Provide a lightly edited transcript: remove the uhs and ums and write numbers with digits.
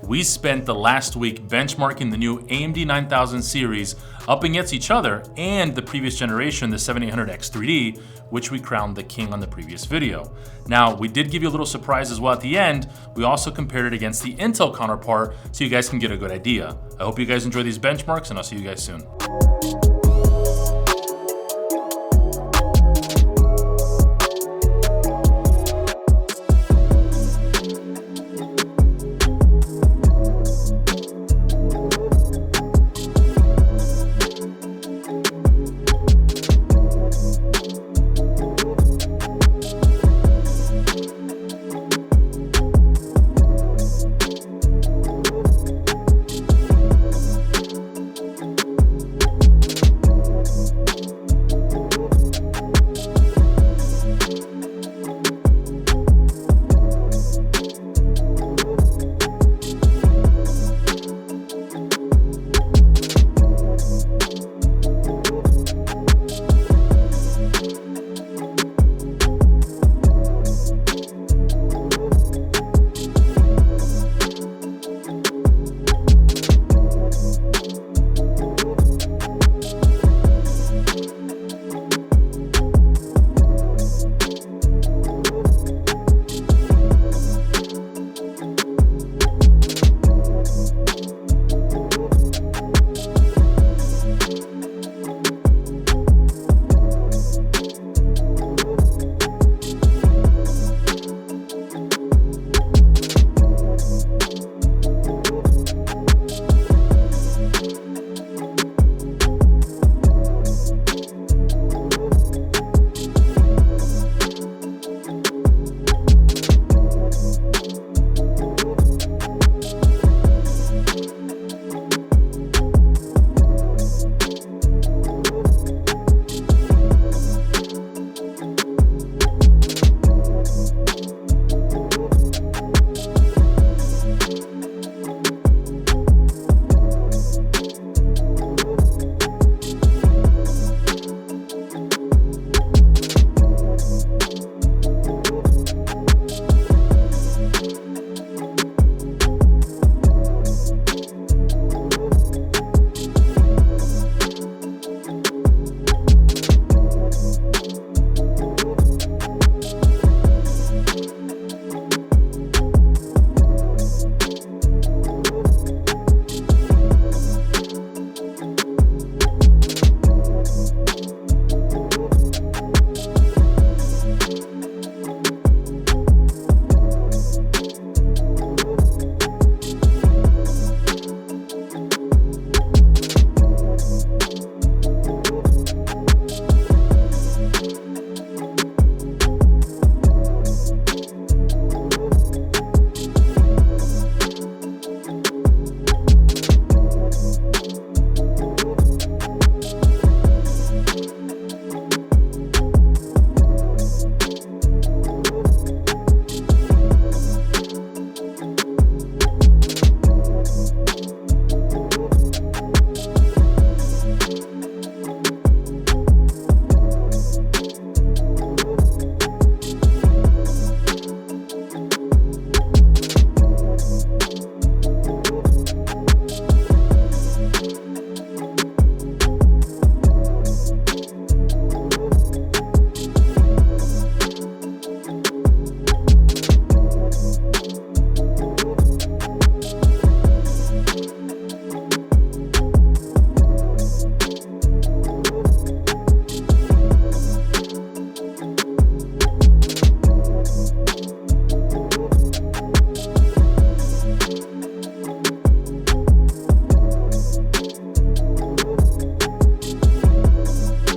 we spent the last week benchmarking the new AMD 9000 series up against each other and the previous generation, the 7800X 3D, which we crowned the king on the previous video. Now, we did give you a little surprise as well at the end. We also compared it against the Intel counterpart so you guys can get a good idea. I hope you guys enjoy these benchmarks, and I'll see you guys soon.